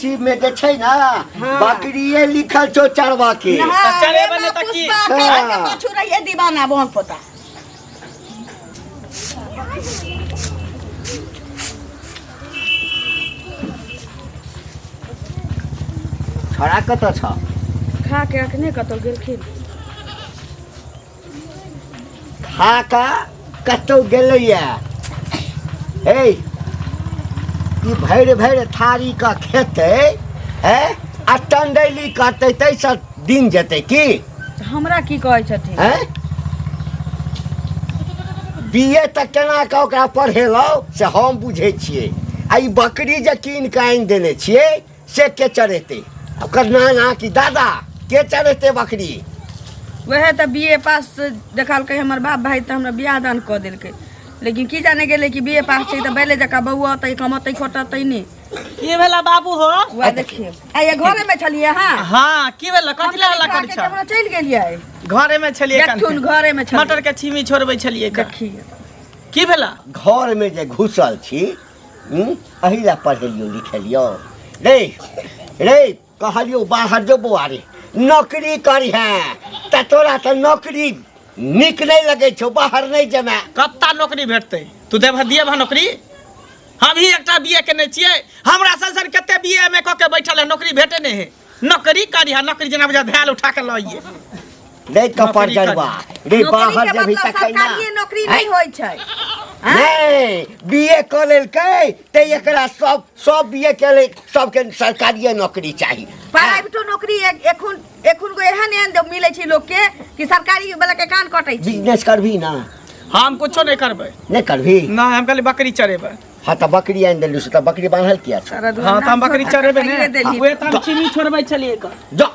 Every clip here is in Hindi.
नसीब में जे छै ना बकरिए लिखल छो चरवा के चरे बने त की पाछू रहिए दीवाना बोन पोता छोड़ा कत छ खा के अखने कतौ गेलखिन खा का कतौ गेलैया हे ई भैर भैर थारी का खेते है आ टंडैली करते तैसे दिन जेते की हमरा की कहै छथिन हैं बीए तक केना के ओकरा पढ़ेलौ से हम बुझै छियै आ ई बकरी जे कीन के आनि देने छियै से के चरेते ओकर नाना की दादा के चरेते बकरी वह तो बीए पास देखलकै हमर बाप भाई तो हमरा बियाह दान कऽ देलकै लेकिन की जाने गेलै कि बीए पास छै तो पहले जका बउआ तै कमतै खोटतै नहीं की भेला बाबू हो वह देखिए आ ये घरे में छलिए हां हां की भेला कथि ला कर छ हमरा चल गेलिए घरे में छलिए देखथुन घरे में छलिए मटर के छीमी छोड़बै छलिए देखिए की भेला घर में जे घुसल छी अहिला पढ़ेलियो लिखेलियो रे रे कहलियो बाहर जो बुआरे नौकरी करी है त तोरा त नौकरी निक नहीं लगे छो बाहर नहीं जमे कत्ता नौकरी भेटतै तू देब दिए भा नौकरी हम ही एकटा बीए केने छियै हमरा संसर कते बीए में क के बैठल है नौकरी भेटे नहीं है नौकरी करी है नौकरी जना बजा धैल उठा के लइए नहीं कपर जरवा रे बाहर जे भी तकै ना सरकारी नौकरी नहीं होय छै नहीं बीए क लेलकै ते एकरा सब बीए केले सबके सरकारी नौकरी चाहिए प्राइवेटो नौकरी एखुन को एहन एहन मिलै छै लोग के कि सरकारी वाला के कान कटै छै बिजनेस करभी ना हम कुछो नहीं करबै नहीं करभी ना हम खाली बकरी चरेबै हाँ तो बकरी आन देलु तो बकरी बांधल किया छ हां त हम बकरी चरेबै ने ओए त हम चीनी छोड़बै छलिए क जा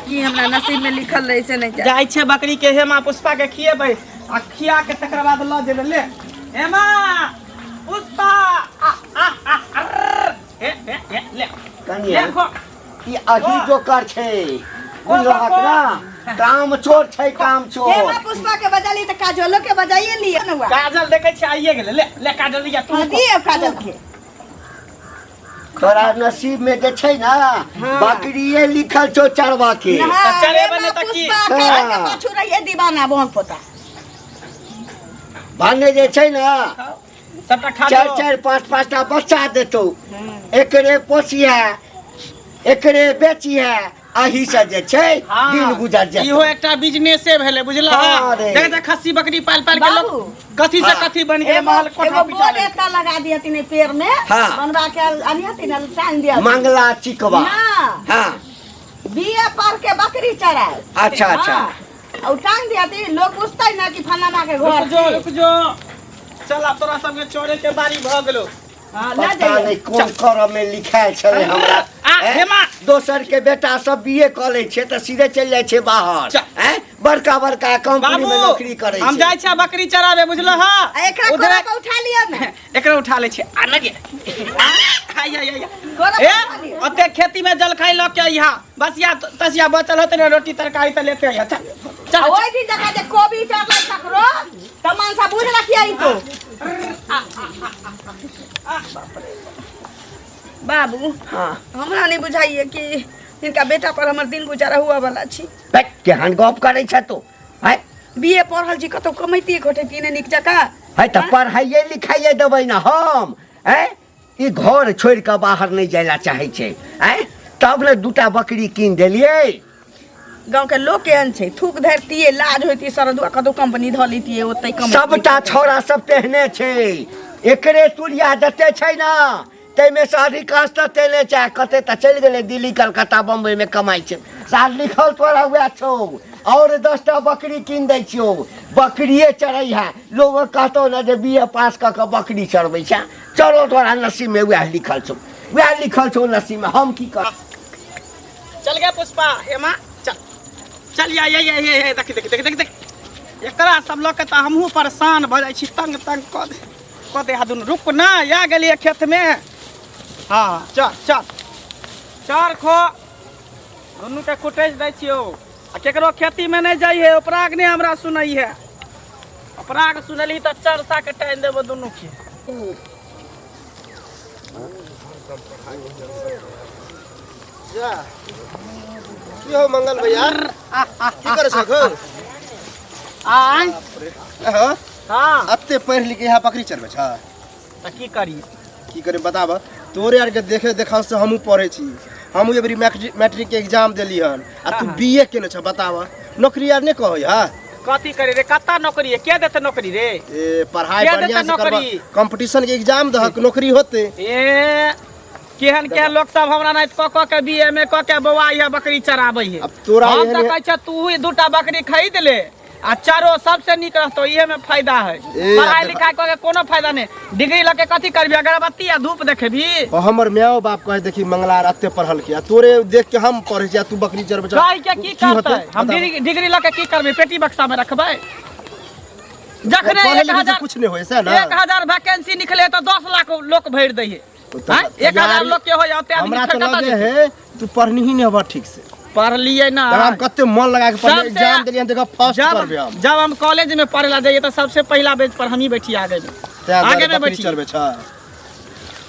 की हमरा नसीब में लिखल रहे से नहीं जाय छै बकरी के हेमा पुष्पा के खिएबै आ खिया के तकर बाद ल जेबै ले हेमा पुष्पा ले कनिया ई अही जो कर छै बुझलहक ना काम चोर छै काम चोर हेमा पुष्पा के बजाली त काजलो के बजाइए लिए न हुआ काजल देखे छै आइए गेले ले ले काजल लिया तू दिए काजल के तोरा नसीब में जे छै ना बकरिए लिखल छो चरवा के चरे बने त की पाछू रहिए दीवाना बोन पोता भाने जे छै ना सबटा खा चार चार पांच पांचटा बच्चा देतो एकरे पोसिया एकरे बेचिया अही से जे छै दिन गुजर जाय इहो एकटा बिजनेसे भेले बुझला देख देख खस्सी बकरी पाल पाल के लोग कथि से कथि बन के महल कोठा पिटा बोले त लगा दिया तिने पेड़ में बनवा के अनिया तिने टांग दिया मंगला चिकवा हां बिया पर के बकरी चराए अच्छा अच्छा और टांग दिया ती लोग पूछतै ना कि फलाना के घर रुक जो चल अब तोरा सब के चोरे के बारी भ गेलो हां ले पता जाइए नहीं कौन करम में लिखायल छले हमरा हेमा दोसर के बेटा सब बीए क लै छै त सीधे चल जाय छै बाहर हैं बड़का बड़का कंपनी में नौकरी करे छै हम जाय छै बकरी चराबे बुझलो ह एकरा कोरा के उठा लिया ना एकरा उठा ले छै आ न गे हाय हाय हाय कोरा ए ओते खेती में जल खाई ल के यहाँ बस या तसिया बचल होते ने रोटी तरकारी त लेते आ चल चल ओइ दिन जका जे कोबी चाटल सकरो तमन सा बुझ रखिया ई तो बाबू हां हमरा नहीं बुझाइए कि इनका बेटा पर हमर दिन गुजारा हुआ वाला छी बैठ केहन गप करे छ तू है बीए पढ़ल छी कतौ कमैती घोटैती ने निक जका है त पढ़ाइए लिखाइए देबै ना हम हैं ई घर छोड़ के बाहर नहीं जायला चाहे छै हैं तब ने दूटा बकरी कीन देलिए गांव के लोग केहन छै थूक धरतिए लाज होती सरदुआ कतौ कंपनी ध लेतिए ओतै कम सबटा छौड़ा सब तेहने छै एकरे तुरिया जते छै ना तै में से अधिकांश त तेले चाहे कते त चल गेले दिल्ली कलकत्ता बम्बई में कमाई छै साल लिखल तोरा हुआ छौ और 10टा बकरी कीन दै छियो बकरिए चरै है लोग कहतो ना जे बीए पास क के बकरी चरबै छै चलो तोरा नसीब में वह लिखल छौ नसीब में हम की कर चल गया पुष्पा हेमा चल चल ये देख देख देख देख देख एकरा सब लोग के त हमहू परेशान भ जाय छी तंग तंग क दे हादुन रुक ना या गेलिए खेत में हां चल चल चार खो दुनू के कुटेज दै छियो आ केकरो खेती में नहीं जाई है अपराग ने हमरा सुनाई है अपराग सुनली त चरसा के टाइम देबो दुनू के जा की हो मंगल भैया की करे छको आय हां हाँ अत्ते पढ़ लिख यहाँ बकरी चरबे छ तो की करी की करे बताब तोरे आर के देखे देखा से हमहू पढ़े छी हमहू एबरी मैट्रिक के एग्जाम देली हन आ तू बीए केने छ बताब नौकरी आर ने कहै हा कथी करे रे कत्ता नौकरी है के देते नौकरी रे ए पढ़ाई क्या बढ़िया देता से करबा नौकरी? कंपटीशन के एग्जाम दहक नौकरी होते ए केहन केहन लोग सब हमरा नहीं क के बीए में क के बौआ ये बकरी चराबै है अब तोरा हम एहने- तो कहै छ तू ही दूटा बकरी खरीद ले आ चारो सबसे निक रहतो इहे में फायदा है पढ़ाई लिखाई क के कोनो फायदा नहीं डिग्री लके कथी करबी अगरबत्ती आ धूप देखेबी और हमर माओ बाप कहे देखी मंगलार अत्ते पढ़ल के तोरे देख के हम पढ़े छी तू बकरी चरबे छ कहि के की करतै हम डिग्री लके की करबे पेटी बक्सा में रखबै जखने पढ़े 1000 लिखे से कुछ नहीं होय से ना 1000 वैकेंसी निकले तो 10 लाख लोग भर दै है तो हैं? 1000 लोग के हो जाते हमरा तो लगे है तू पढ़नी ही नहीं हवा ठीक से पढ़ लिए ना हम कते मन लगा के पढ़े सबसे- एग्जाम देलियन देखा फर्स्ट करबे हम जब हम कॉलेज में पढ़े जाइए तो सबसे पहला बेंच पर हम ही बैठी आगे में आगे में बकरी बैठी चरबे छ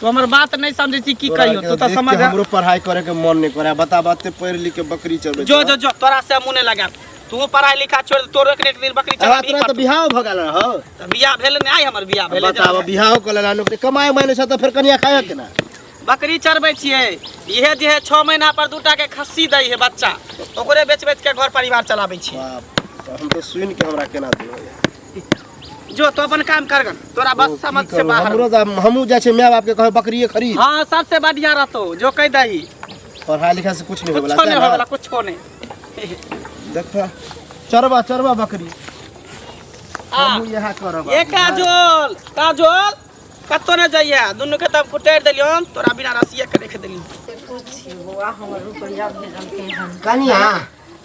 तो हमर बात नहीं समझे छी की कहियो तो देख के समझ हमरो पढ़ाई करे के मन नहीं करे बता बाते पढ़ लिख के बकरी चरबे जो जो जो तोरा से मुंह नहीं लगा तू पढ़ाई लिखा छोड़ तोरो एक दिन बकरी चरा तोरा तो बिहाव भ गेल हो बियाह भेल नहीं हमरा बियाह भेल बताब बिहाव क लेला नौकरी कमाए माने छ त फेर कनिया खाए के ना बकरी चरबै छियै इहे जे है 6 महीना पर दूटा के खस्सी दै है बच्चा ओकरे बेच बेच के घर परिवार चलाबै छियै बाप हम तो सुन के हमरा केना दियो जो तो अपन काम कर तोरा बस समझ से बाहर हमरो हमहू जाय छै माय बाप के कहे बकरिए खरीद हां सबसे बढ़िया रहतो जो कह दही पढ़ाई लिखाई से कुछ नहीं कुछ होबला नहीं होबला कुछ नहीं देख चरबा बकरी आ हमहू यहा करब ये काजोल काजोल कत्तो न जाइया दुनु के तब कुटेर देलियन तोरा बिना रसिया के रख देलियन बौआ हमर रुपया भेजल के हन कनिया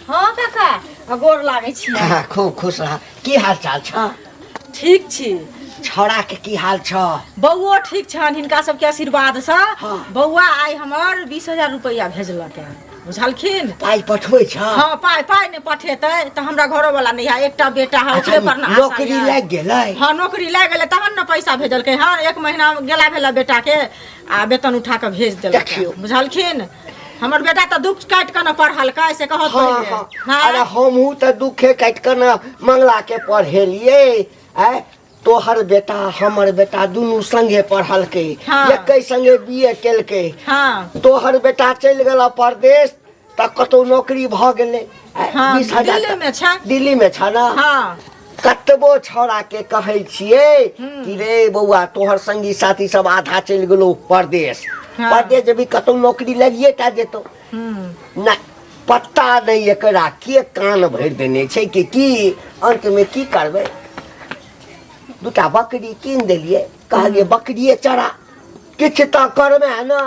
हाँ काका गोर लागै छी खूब खुश रह की हाल चाल छ ठीक छी छौड़ा के की हाल छ बौओ ठीक छन हिनका सबके आशीर्वाद से हाँ। बौआ आइ हमर 20,000 रुपया भेजलक है बुझलखिन पाई पठबै छ हाँ पाई ने पठेतै त हमरा घरो वाला नहीं है एकटा बेटा है अच्छा, ओकरे पर ना नौकरी लाग गेलै हाँ नौकरी लाग गेलै तहन न पैसा भेजलकै हाँ 1 महीना गेला भेला बेटा के आ वेतन उठा के भेज देलक देखियौ। बुझलखिन हमर बेटा त दुख काट के न पढ़लकै से कहत हाँ पहिले हाँ हाँ। अरे हमहू त दुखे काट के न मंगला के पढ़ेलिए आ तोहर बेटा हमर बेटा दुनू संगे पढ़लकै हाँ। एकै संगे बीए केलकै हाँ तोहर बेटा चल गेल परदेश त कतौ नौकरी भ गेलै हाँ 20,000 दिल्ली में छै दिल्ली में छ ना हाँ कतबो छौड़ा के कहै छियै कि रे बौआ तोहर संगी साथी सब आधा चल गेलो परदेश हाँ। परदेश जब कतौ नौकरी लगिए टा जेतौ ना पत्ता नहीं एकरा के कान भरि देने छै कि की अंत में की करबै दूटा बकरी कीन देलिए कहलिए बकरिए चरा किछ त करबे ना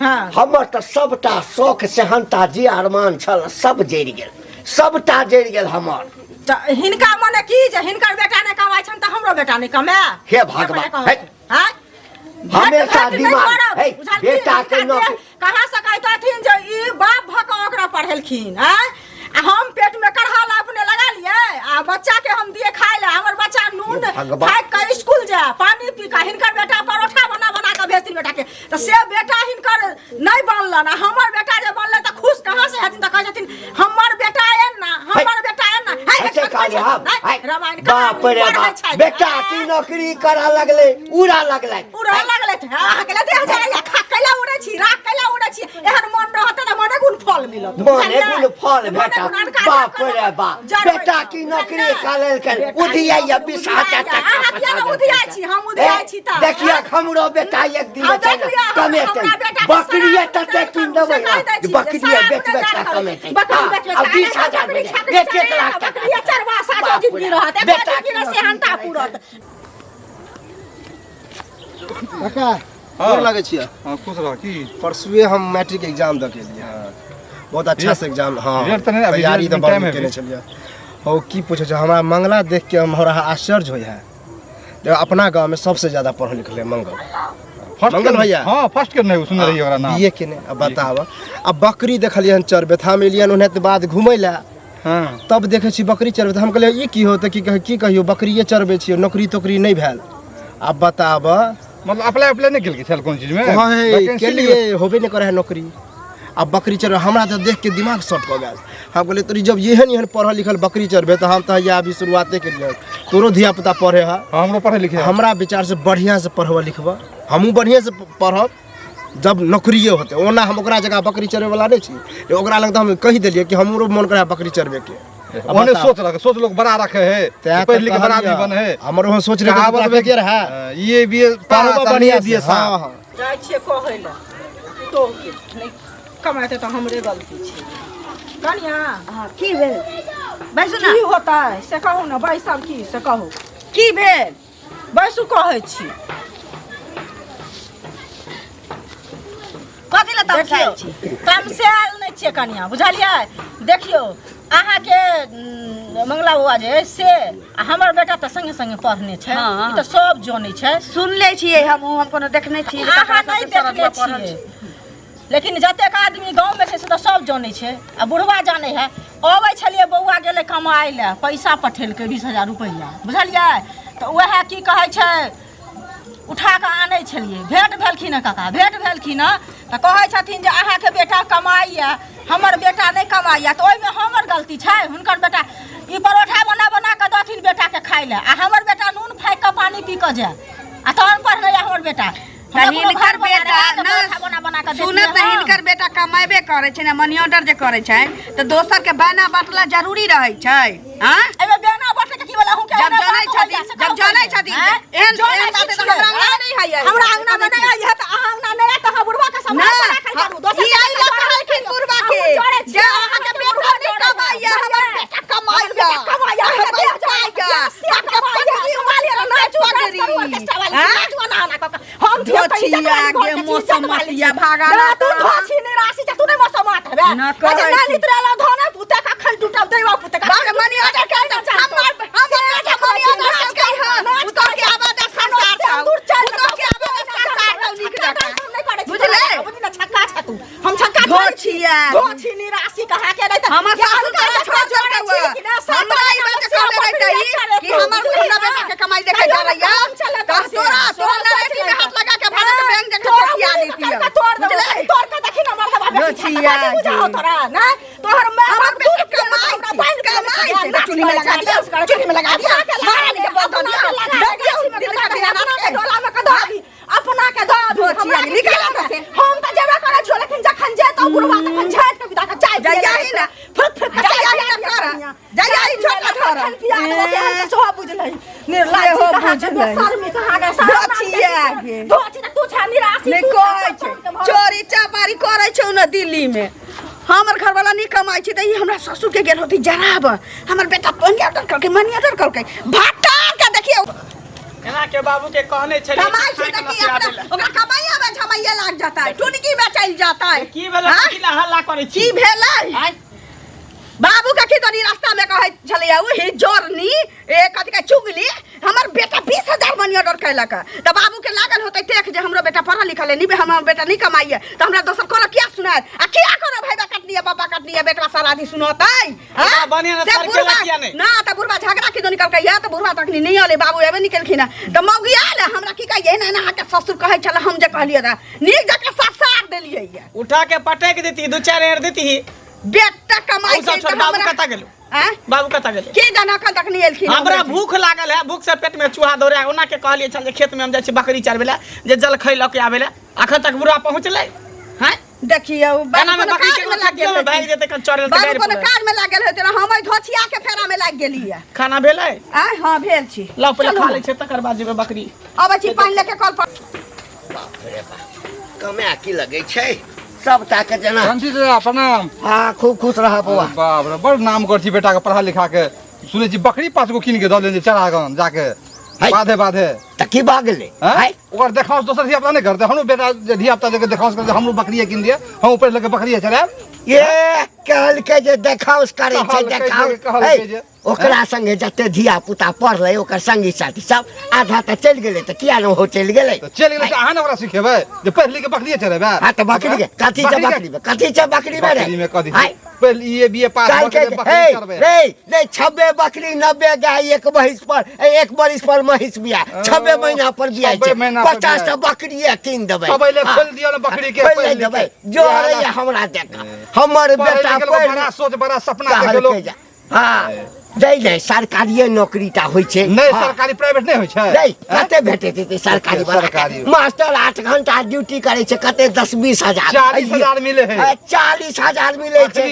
हाँ हमर त सबटा शौक सेहनता जे अरमान छल सब जरि गेल सबटा जरि गेल हमर त हिनका मने की जे हिनकर बेटा ने कमाइ छन त हमरो बेटा ने कमे हे भगवान, हे। हां हमेशा दिमाग हे बेटा के नौकरी कहां से कहतथिन जे ई बाप भक ओकरा पढ़ेलखिन हैं आ हम पेट में कढ़ा अपने लगा लिए आ बच्चा के हम दिए खाए ले हमर बच्चा नून हे भगवान। खाए के स्कूल जा पानी पी का हिनकर बेटा परोठा बना बना के भेजती बेटा के त से बेटा हिनकर नहीं बनलन आ हमर बेटा जे बनले त खुश कहां से हथिन त कहै छथिन हमर बेटा एन ना हमर बेटा एन ना ऐसे कहलिए हम रामायण बाप रे बाप बेटा की नौकरी करा लगले उड़ा लगले उड़ा लगले त आ गेले दे जा खा कैला उड़े छी राख कैला उड़े छी एहन मन रहत त मने गुण फल मिलत मने गुण फल बेटा बाप रे बाप बेटा की नौकरी कालेल कर उधिया 20,000 हम उधिया छी त देखिए हमरो बेटा एक दिन कमेते बकरिए तते किन देबै बकरिए बेच बेच के कमेते अब 20,000 एक लाख बकरिया चरवा सादा जिंदगी रहत बेटा की सेहनता पूरत काका और लागे छियै हां खुश रह की परसुए हम मैट्रिक एग्जाम द के लिए बहुत अच्छा से एग्जाम हाँ रिजल्ट तो नहीं अभी, तैयारी रिजल्ट तो टाइम बहुत है केने अभी। छलिए और की पूछे छै हमरा मंगला देख के हमरा आश्चर्य होय है देखो अपना गांव में सबसे ज्यादा पढ़ल लिखल है फर्स्ट मंगल भैया। हां फर्स्ट करने सुन रही ओकरा नाम बीए केने अब बताब अब बकरी देखलिए हन चरबेथा में एलियन ओने बाद घुमै ला हां तब देखे छी बकरी चरबे हम कहलिए ई की होत की कहियो बकरिए चरबे छी नौकरी तोकरी नहीं भेल अब बताब मतलब अप्लाई नहीं केलकै छल कोन चीज में कहे के लिए होबे नहीं करे है नौकरी। अब बकरी चर हमरा तो देख के दिमाग शॉर्ट हो गया। हम बोले तोरी जब एहन पढ़ल लिखल बकरी चरबे तो हम तो या अभी शुरुआते के लिए तोरो धिया पुता पढ़े है हमरो पढ़े लिखे हमरा विचार से बढ़िया से पढ़वा लिखवा हमहूँ बढ़िया से पढ़ब जब नौकरिए होते ओना हम ओकरा जगह बकरी चरबे वाला नहीं छी। ओकरा लग हम कह दिलिए कि हमरो मन करे बकरी चरबे के। ओने सोच लोग बड़ा रखे है पढ़ लिख के बड़ा आदमी बने है हमरो सोच रहे के रहा ये भी बढ़िया दिए। हां हां जाइ छिए कहै ला तो नहीं कमाते तो हमरे गलती छे कनिया। हां की भेल बैसु ना की होता है से कहू ना भाई साहब की से कहू की भेल बैसु कहै छी। कथि ल तब खाइ छी काम से आयल नहीं छे कनिया बुझलिए। देखियो अहाँ के मंगला बुआ जे से हमर बेटा तो संगे संगे पढ़ने छे ई तो सब जानै छे सुन ले छिए हम कोनो देखने छी अहाँ नहीं देखले छिए लेकिन जतेक आदमी गांव में छे से तो सब जानै छे आ बुढ़वा जानै है। अबै छलिए बौआ गेले कमाई ले पैसा पठेलकै 20,000 रुपैया बुझलिए तो वह की कहै छे उठा के आनै छलिए भेंट भेलखिन काका भेंट भेलखिन तो कहै छथिन जे अहाँ के बेटा कमाइया हमर बेटा नहीं कमाइया तो ओइ में हमर गलती छे। हुनकर बेटा ई परोठा बना बना के दथिन बेटा के खाइ ले आ हमर बेटा नून फाइक के पानी पी के जाय आ तहन पढ़ले हमर बेटा हिनकर बेटा न सुनत हिनकर बेटा कमाइबे करे छै ना मनी ऑर्डर जे करे छै तो दोसर के बना बाटला जरूरी रहे छै। हां एमे बेना बाटे के की वाला हूं के जब जानै छथि एहन बात तो हमरा अंगना नहीं है हमरा अंगना में नहीं है त अहाँ अंगना नहीं है त हम बुढ़वा के सामने राखै करू दोसर ई आई लग कहलखिन बुढ़वा के जे अहाँ के बेटा नहीं कमाइया हमर बेटा कमाइया हम आगे मौसम मतिया भागाना तू धोछी निराशी तू नहीं मौसम मात है न करे ना नितराला धोने पुते का खल टूटब देवा पुते का मनी ऑर्डर कर हमर बेटा मनी ऑर्डर कर हां उतर के आवाज संसार का उतर के आवाज संसार का निक रखा बुझले छक्का छ तू हम छक्का धोछी निराशी कहा के नहीं हमर सासू का छोड़ छोड़ के हमरा ई बात कहले रही कि हमर लहला बेटा के कमाई देखे जा रही है तोरा नरेटी में हाथ लगा के भाड़ा के बैंक देखे खिया देती है बुझले तोर का देखी ना मरदा बाबा छिया बुझाओ तोरा ना तोहर मैं हमर बेटा कमाई चुनी में लगा दिया मारा के बोल दिया डोला में का दो अपना के दो धोचिया निकाल से हम त जेबे करे छो लेकिन जखन जे तो गुरुवा के पंचायत के बिदा के चाय जाई ना जाई ना कर जाई छोटा धर पिया के सो बुझलै निर्लज हो बुझलै सर में कहा गए धोचिया गे धोची त तू छ निराशी नहीं कहै छै चोरी चापारी करै छौ न दिल्ली में हमर घर वाला नहीं कमाई छै त ई हमरा ससुर के गेल होती जराब हमर बेटा मनी ऑर्डर करके भाटा के देखियो एना के बाबू के कहने छले कमाई छै त की ओकरा कमाइया में झमैया लाग जाता है टुनकी में चल जाता है की भेलै कि हल्ला करै छी की भेलै बाबू का कितनी रास्ता में कहै छले वही जोरनी ए कथि के चुगली हमर बेटा 20,000 मनी ऑर्डर कैलक त बाबू के लागल होतै देख जे हमरो बेटा पढ़ल लिखल है नहीं हमर बेटा नहीं कमाइए त हमरा दोसर कोनो क्या सुनाय आ क्या करो भाईबा कटनी है पापा कटनी है बेटा सारा दी सुनतै हां बने ना सर के लकिया नहीं ना त बुढ़वा झगड़ा किदो निकल के या त बुढ़वा तकनी नहीं आले बाबू एबे निकलखिन त मौगी आले हमरा की कहिए ना ना के ससुर कहै छले हम जे कहलिए दा नीक जका सासार देलिए उठा के पटक देती दो चार एर देती बेटा कमाई छै त बाबू कता गेल बाबू कता गेल की जाना का तक नहीं एलखिन हमरा भूख लागल है भूख से पेट में चूहा दौड़े ओना के कहलिए चल जे खेत में हम जाय छी बकरी चरबेला जे जल खैल के आबेला अखन तक बुढ़ा पहुंचले हैं देखियो एना में बकरी के लगियो में भाग जेते कन चरल बाबू कोनो काज में लागल होते हम धोचिया के फेरा में लाग गेलिए खाना भेलै हां भेल छी ला पहिले खा ले छै तकर बाद जेबे बकरी अब छी पानी लेके कल पर बाप रे बाप कमे की लगे छै सब ताके जना शांति से प्रणाम हां खूब खुश रह बउआ बाप रे बड़ नाम कर छी बेटा के पढ़ा लिखा के सुनै छी बकरी 5 गो कीन के द ले चरा गन जाके बाधे त की भागले हां ओकर देखास दोसर धिया अपना नहीं करते हमरो बेटा धिया अपना जगह देखास कर हमरो बकरी किन दिए हम ऊपर लेके बकरी चराब ये कहल के जे देखाउस करे छै देखाउ ओकरा संगे जते धिया पुता पढ़ले ओकर संगी साथी सब आधा त चल गेले त किया न हो चल गेले तो चल गेलै अहाँ ने ओकरा सिखेबै जे पढ़ लिख के बकरिए चरेबै हां त बकरी के कथी छ बकरी में बकरी में कथी पहले ये बीए पास बकरी चरबै नहीं 26 बकरी 90 गाय एक बरिस पर महिष बिया 26 महीना पर बिया 50 टा बकरी किन देबै पहिले खोल दियौ न बकरी के पहिले देबै जो रे हमरा देख हमर बेटा बड़ा सोच बड़ा सपना देखलो हां नहीं सरकारी नौकरी टा होय छै नहीं सरकारी प्राइवेट नहीं होय छै नहीं कते भेटे छै सरकारी सरकारी मास्टर 8 घंटा ड्यूटी करे छै कते 10-20 हजार 40,000 मिले है 40,000 मिले छै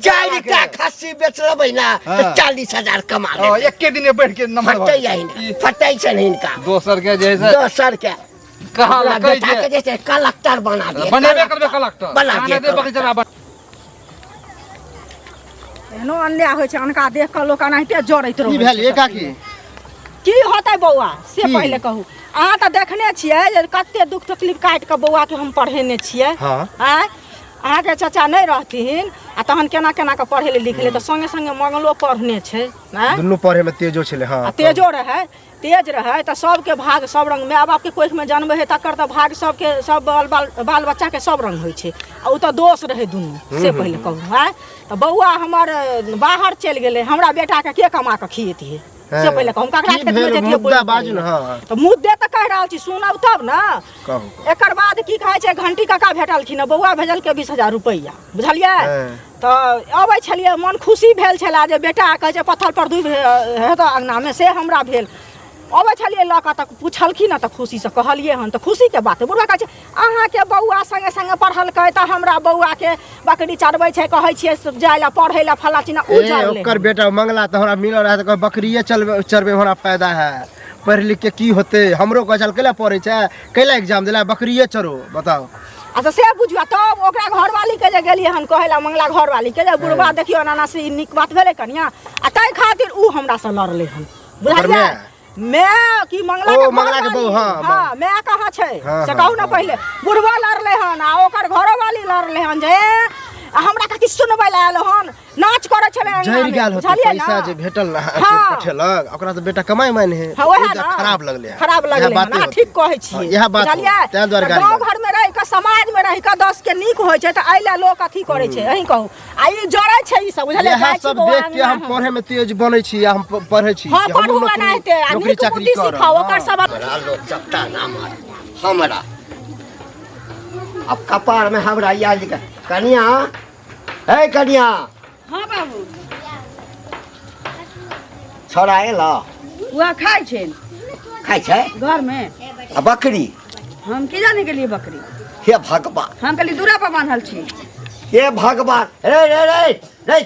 4 टा खस्सी बेच लेबै ना त 40,000 कमा लेबै एके दिन बैठ के नंबर फटै छै हिनका दोसर के दोसर के कहा लकै के जैसे कलेक्टर बना दे बनेबे करबे कलेक्टर बना दे बकरी चरा एहनो अन्याय होइ छै अनका देख के लोक अनाहिते जड़ैत रहै की भेल एका की होतै बौआ से पहिले कहू अहाँ तऽ देखने छियै जे कते दुख तकलीफ काटि के बौआ के हम पढ़ेने छियै आय अहाँके चाचा नहीं रहथिन आ तहन केना केना के पढ़े लिखे तऽ संगे संगे मंगलो पढ़ने छै दुनू पढ़े में तेजो छले हां तेजो रहे तेज रहे तऽ सबके भाग सब रंग माय बाप के कोख में जन्म है तकर तऽ भाग सबके सब बाल बच्चा के सब रंग होइ छै आ उ तऽ दोष रहे दुनू से पहिले कहू है तऽ बौआ हमर बाहर चल गेले हमरा बेटा के कमा के खिएतिए से पहिले कहू ककरा खेत में जेतिए मुद्दा बाजू न हां तऽ मुद्दे तऽ कह रहल छी सुनब तब न कहू एकर बाद की कहै छै घंटी काका भेटलखिन बौआ भेजल के 20,000 रुपैया बुझलियै तऽ अबै छलियै मन खुशी भेल छला जे बेटा कहै छै पत्थर पर दुब हेतौ अंगना में से हमरा भेल अबै छलियै लऽ कऽ तऽ पूछलखिन न तऽ खुशी से कहलियै हन तऽ खुशी के बात बुढ़वा कहै छै अहाँ के बौआ संगे संगे पढ़लकै तऽ हमरा बौआ के बकरी चरबै छै कहै छियै जाय ला पढ़ै ला फला चिना उ चरले ओकर बेटा मंगला त हमरा मिलल रहा त बकरिए चरबे हमरा फायदा है पढ़ लिख के की होते हमरो कहल कैला पढ़े छै कैला एग्जाम देला बकरिए चरो बताओ अच्छा से बुझियो तब ओकरा घरवाली के जे गेलियै हन कहै ला मंगला घरवाली के जे बुढ़वा देखियो नाना से नीक बात भेलै कनिया आ तै खातिर उ हमरा से लड़ले हन बुझलियै मैं की मंगला के बहू हां मैं कहां छै से कहू ना पहले बुढ़वा लड़ले हन आ ओकर घरवाली लड़ले हन जे हमरा कथि सुनबै ला आलो हन नाच करे छले झरि गेल होते पैसा जे भेटल ना पठेलक ओकरा त बेटा कमाई माने है खराब लगले ना ठीक कहै छी यह बात तै द्वारा गाड़ी गांव घर में रह के समाज में रह के 10 के नीक होय छै त आइला लोग कथि करे छै अही कहू आ ई जड़ै छै ई सब बुझलियै यह सब देख के हम पढ़े में तेज बनै छी हम पढ़ै छी हम नौकरी चाकरी सिखाओ ओकर सब लोग चपटा ना मार हमरा अब कपार में हमरा याद कनिया ए कनिया हां बाबू छोड़ा एला हुआ खाइ छै घर में आ बकरी हम की जाने के लिए बकरी हे भगवान हम कली दूरा पर बांधल छी हे भगवान रे रे रे रे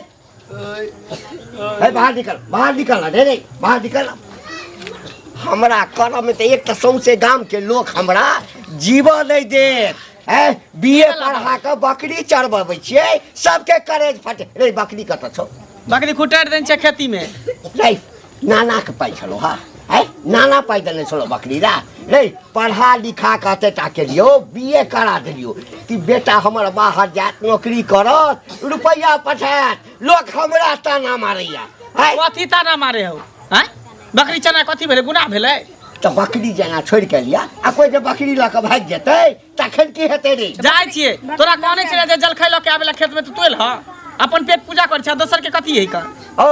बाहर निकल रे बाहर निकल हमरा करम में तो एक तो सौंसे गांव के लोग हमरा जीवन नहीं देख बीए पढ़ा के बकरी चरबबै छियै सबके करेज फटे रे बकरी कत छौ बकरी खुटार देन छै खेती में रे नाना के पाई छलो हा नाना पाई देने छलो बकरी रे पढ़ा लिखा कहते टा के लियो बीए करा दिलियो कि बेटा हमर बाहर जात नौकरी करत रुपया पठात लोग हमरा ताना मारैया कथी ताना मारे हो हैं बकरी चना कथी भेलै गुनाह भेलै तो बकरी जना छोड़ के लिया आ कोई जे बकरी ला के भाग जेतै तखन की हेतै रे जाय छियै तोरा कहने छले जे जलखै ल के आबेला खेत में तू तोल ह अपन पेट पूजा कर छ दोसर के कथी है का ओ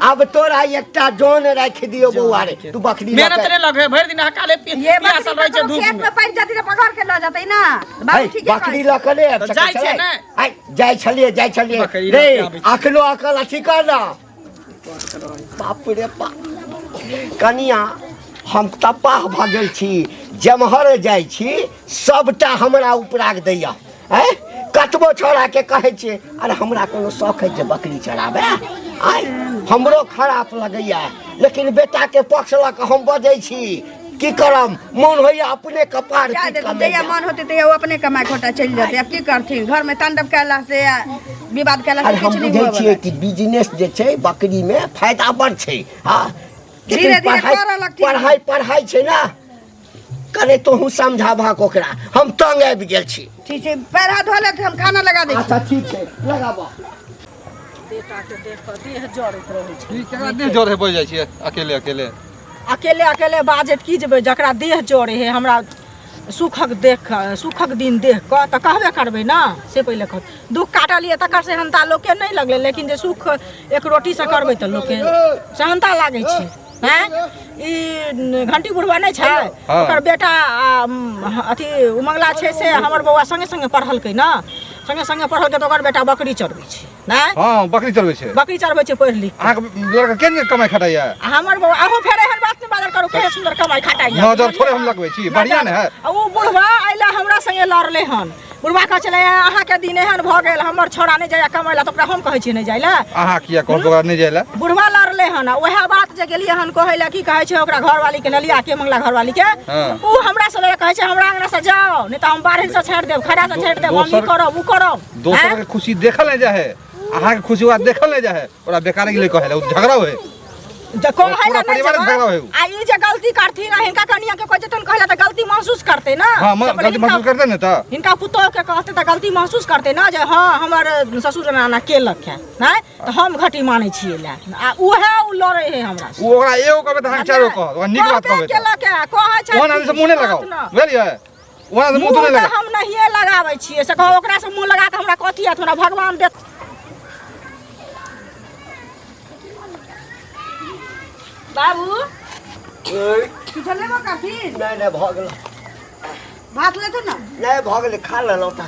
अब तोरा एकटा जोन राख दियो बौआ रे तू बकरी मेहनत रे लगे भर दिन हकाले पियासल रहै छै धूप में खेत में पड़ जाती त पकड़ के ल जतै ना बाबू ठीक है बकरी ला के ले जाय छै ना जाय छलिए रे अखलो अकल अथी कर ना बाप रे बाप कनिया हम तपाह भ गेल छी जमहर जाय छी सबटा हमरा उपराग दैया कतबो छोड़ा के कहै छियै अरे हमरा कोनो शौक है जे बकरी चराबे हमरो खराब लगैया लेकिन बेटा के पक्ष ल के हम बजै छी की करम मन होइया अपने कपार जया मन होते त अपने कमाई खोटा चल जाते अब की करथिन घर में तांडव कैला से विवाद कैला से हम बुझै छियै कि बिजनेस जे छै बकरी में फायदा बड़ छै हां धीरे धीरे करऽ लगथिन पढ़ाई छै ना करे तो हूँ समझाबा ओकरा हम तंग आबि गेल छी ठीक छै पैर हाथ धो ले हम खाना लगा दै छी अच्छा ठीक छै लगाबा बेटा के देख के देह जड़ैत रहै छै। ई केकरा देह जोर है बोल जाइ छियै अकेले अकेले अकेले अकेले बाजत की जेबै जकरा देह जड़े है हमरा सुखक दिन देख कऽ तऽ कहबे करबै ना। से पहिले कह दुख काटलिए तकर सेहनता लोकके नहि लगलै, लेकिन जे सुख एक रोटी से करबै तऽ लोकके सेहनता लागै छै। हैं ई घंटी बुढ़वा नहीं छै ओकर बेटा अथी उमंगला छै से हमर बौआ संगे संगे पढ़लकै ना, संगे संगे पढ़लकै तऽ ओकर बेटा बकरी चरबै छै ना। हां बकरी चरबै छै पढ़ लिख अहाँ लड़का केन कमाई खटाइया हमर बौआ अहू फेर एहन बात नहीं बाजल करू के सुंदर कमाई खटाइया नजर थोड़े हम लगबै छी बढ़िया ने है। ओ बुढ़वा आइला हमरा संगे लड़ले हन, बुढ़वा कह चले अहाँ के दिन एहन भ गेल हमर छोड़ा नहीं जाय कमाइला तऽ ओकरा हम कहै छी नहीं जाइला। अहाँ किया कहब ओकरा नहीं जाइला? बुढ़वा लड़ले हन ओहे बात जे गेलिए हन कहैला की कहै छै ओकरा घरवाली के नलिया के मंगला घरवाली के ऊ हमरा से कहै छै हमरा अंगना से जाओ नहीं तऽ हम बाहर से छाड़ देब खड़ा से छाड़ देब हम ई करब ऊ करब। दोसर के खुशी देखल नहीं जाए अहाँ के खुशी हुआ देखल नहीं जाए ओरा बेकार के लिए कहेला झगड़ा होय देखो है ना परिवार झगड़ा होय आ ई जे गलती करथी ना हिनका कनिया के कोइ जतन कहला त गलती महसूस करते ना। हां गलती महसूस करते ने त हिनका पुतोह के कहते त गलती महसूस करते ना जे हां हमर ससुर नाना केलक है ना त हम घटी मानै छियै ला आ उहे उ लड़े है हमरा से। ओकरा एगो कहबे त हम चारो कह ओकरा नीक बात कहबे केलक है कहै छै ओना से मुंह नहीं लगाओ बुझलियै ओना से मुंह नहीं लगा हम नहीं लगाबै छियै से कह ओकरा से मुंह लगा के हमरा कथि है हमरा भगवान दे। बाबू चले काफी नहीं भ गेल भात ले तो ना नहीं भ गेल खा लेलौ त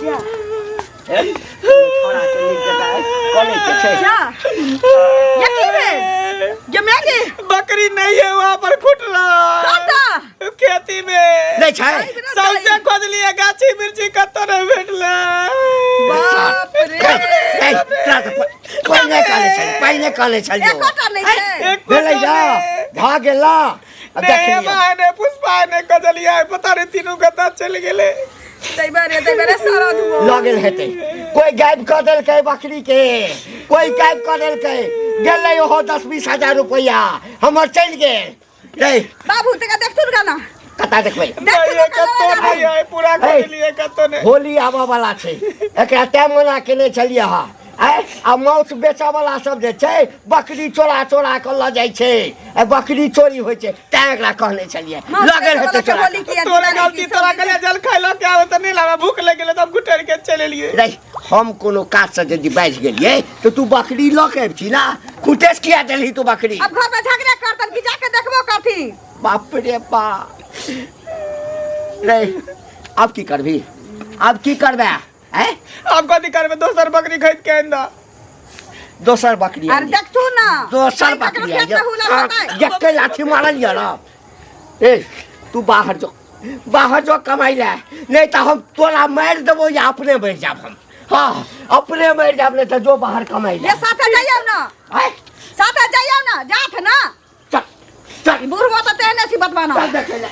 जा छोड़ा के नीक जगह कॉलेज के छै जा ये की रे ये मैगी बकरी नहीं है वहाँ पर खुट रहा कता खेती में नहीं छै सबसे खोद लिए गाछी मिर्ची कतो नहीं भेटले। बाप रे पहिने काले छै एक कटा नहीं है भेलै जा भाग गेला ने माय ने पुष्पा ने कजलिया पता नहीं तीनों गता चल गेले तै बारे सारा धुओ लगल हेतै कोई गायब क देलकै बकरी के कोई गायब क देलकै गेलै ओहो 10-20 हजार रुपया हमर चल गेल रे बाबू तका देख तू गाना कता देखबै कतो नहीं है पूरा खोद लिए कतो नहीं होली आबा वाला छै एकरा टाइम मना केने छलिए हा आ माउस बेचा वाला सब जे छै बकरी चोरा चोरा के ल जाइ छै आ बकरी चोरी होइ छै तैं एकरा कहने छलिए लगल हेतै चोरा तोरा गलती तोरा कने जल खाइलो क्या होत नहीं लागा भूख लग गेले तब गुटर के चले लिए रे हम कोनो काज से यदि बाज गेलिए तो तू बकरी ल के छी ना खुटेस किया देलही तू बकरी अब घर में झगड़ा करतन कि जाके देखबो करथी बाप रे बाप रे अब की करबी अब की करबे हैं अब कथी करबे दोसर बकरी खरीद के आंदा दोसर बकरी अरे देख तू ना दोसर बकरी जक्के लाठी मारल या ना ए तू बाहर जो कमाई ले नहीं तो हम तोरा मार देबो या अपने मर जाब हम हाँ अपने मर जाब नहीं तो जो बाहर कमाई ले ये साथे जाइयो ना साथे जाइयो ना जात ना चल चल बुढ़वा तो तेने सी बतवाना चल देखे ले